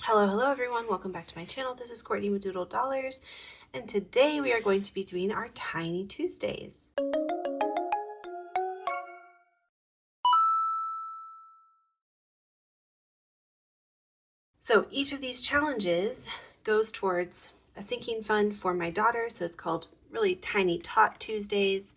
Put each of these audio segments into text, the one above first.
Hello everyone, welcome back to my channel. This is Courtney with Doodle Dollars, and today we are going to be doing our Tiny Tuesdays. So each of these challenges goes towards a sinking fund for my daughter, so it's called really Tiny TOT Tuesdays.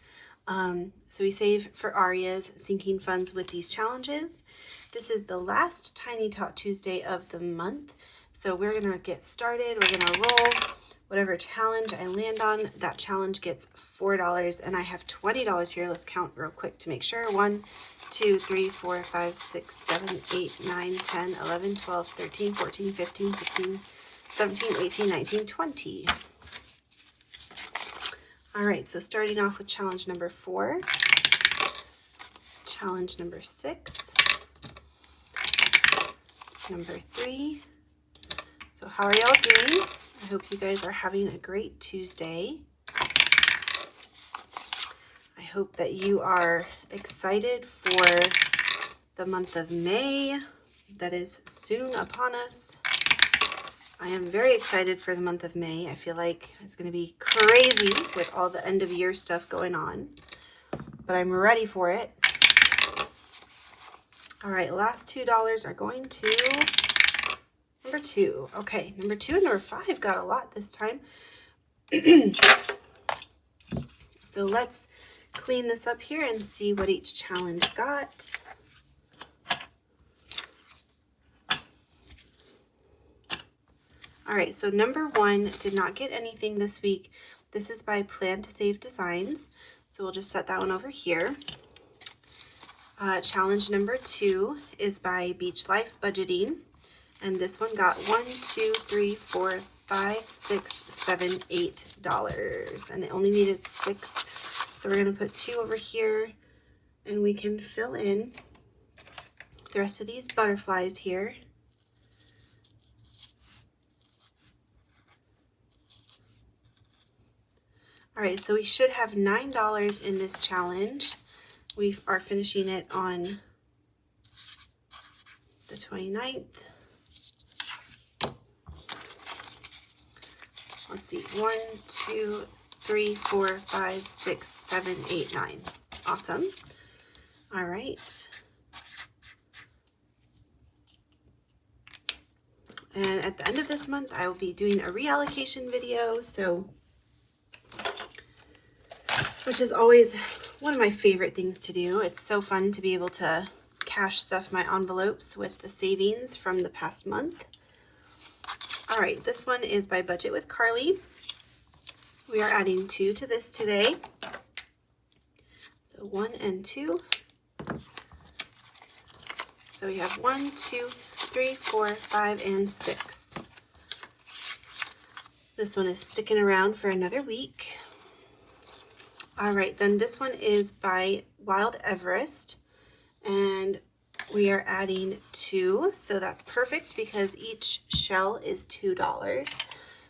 So we save for Aria's sinking funds with these challenges. This is the last Tiny TOT Tuesday of the month. So we're gonna get started. We're gonna roll whatever challenge I land on. That challenge gets $4 and I have $20 here. Let's count real quick to make sure. 1, 2, 3, 4, 5, 6, 7, 8, 9, 10, 11, 12, 13, 14, 15, 16, 17, 18, 19, 20. All right, so starting off with challenge number 4, challenge number 6, number 3. So how are y'all doing? I hope you guys are having a great Tuesday. I hope that you are excited for the month of May that is soon upon us. I am very excited for the month of May. I feel like it's going to be crazy with all the end of year stuff going on, but I'm ready for it. All right, last $2 are going to number 2. Okay, number 2 and number 5 got a lot this time. So let's clean this up here and see what each challenge got. All right, so number 1 did not get anything this week. This is by Plan to Save Designs. So we'll just set that one over here. Challenge number 2 is by Beach Life Budgeting. And this one got $1, 2, 3, 4, 5, 6, 7, $8. And it only needed 6. So we're going to put 2 over here and we can fill in the rest of these butterflies here. All right, so we should have $9 in this challenge. We are finishing it on the 29th. Let's see, 1, 2, 3, 4, 5, 6, 7, 8, 9. Awesome. All right. And at the end of this month, I will be doing a reallocation video, which is always one of my favorite things to do. It's so fun to be able to cash stuff my envelopes with the savings from the past month. All right, this one is by Budget with Carly. We are adding 2 to this today. So 1 and 2. So we have 1, 2, 3, 4, 5, and 6. This one is sticking around for another week. All right, then this one is by Wild Everest, and we are adding 2, so that's perfect because each shell is $2.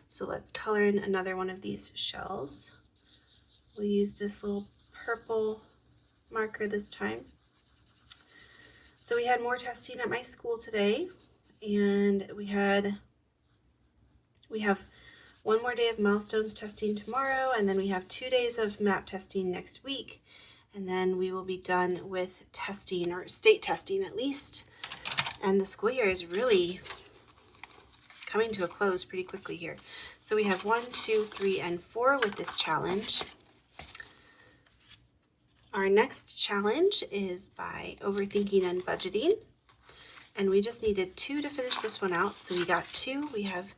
So let's color in another one of these shells. We'll use this little purple marker this time. So we had more testing at my school today, and we have one more day of milestones testing tomorrow, and then we have 2 days of map testing next week, and then we will be done with testing, or state testing at least, and the school year is really coming to a close pretty quickly here. So we have 1, 2, 3, and 4 with this challenge. Our next challenge is by Overthinking and Budgeting, and we just needed 2 to finish this one out, so we got 2. We have,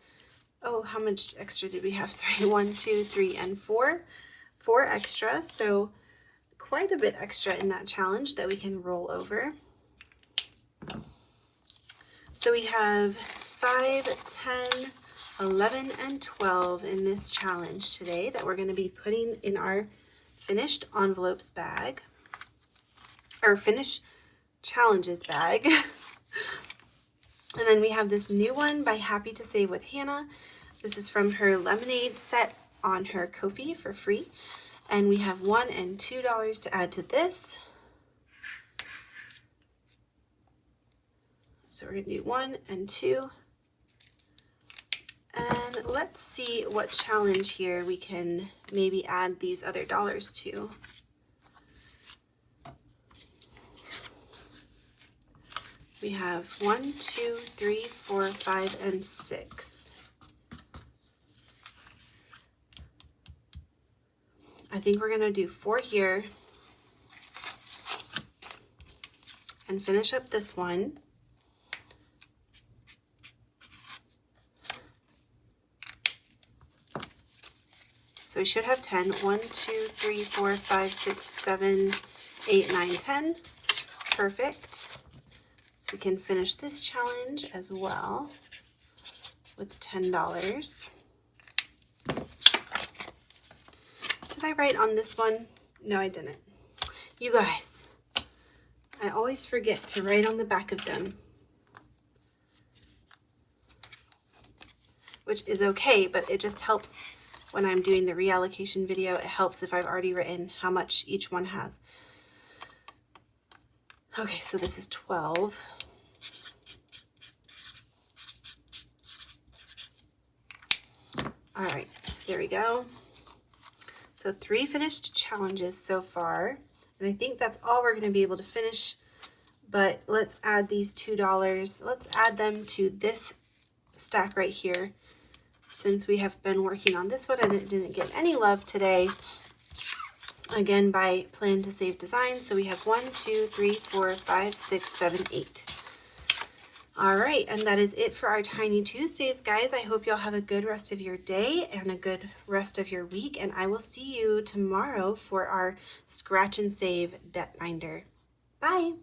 oh, how much extra did we have? Sorry, 1, 2, 3, and 4. 4 extra, so quite a bit extra in that challenge that we can roll over. So we have 5, 10, 11, and 12 in this challenge today that we're going to be putting in our finished envelopes bag, or finished challenges bag. And then we have this new one by Happy to Save with Hannah. This is from her lemonade set on her Ko-fi for free. And we have $1 and $2 to add to this. So we're going to do 1 and 2. And let's see what challenge here we can maybe add these other dollars to. We have 1, 2, 3, 4, 5, and 6. I think we're going to do 4 here and finish up this one. So we should have 10. 1, 2, 3, 4, 5, 6, 7, 8, 9, 10. Perfect. So we can finish this challenge as well with $10. Did I write on this one? No, I didn't. You guys, I always forget to write on the back of them, which is okay, but it just helps when I'm doing the reallocation video. It helps if I've already written how much each one has. Okay, so this is 12. All right, there we go. So 3 finished challenges so far, and I think that's all we're going to be able to finish, but let's add these $2. Let's add them to this stack right here, since we have been working on this one and it didn't get any love today, again by Plan to Save Design. So we have 1, 2, 3, 4, 5, 6, 7, 8. All right, and that is it for our Tiny Tuesdays, guys. I hope y'all have a good rest of your day and a good rest of your week, and I will see you tomorrow for our Scratch and Save Debt Binder. Bye.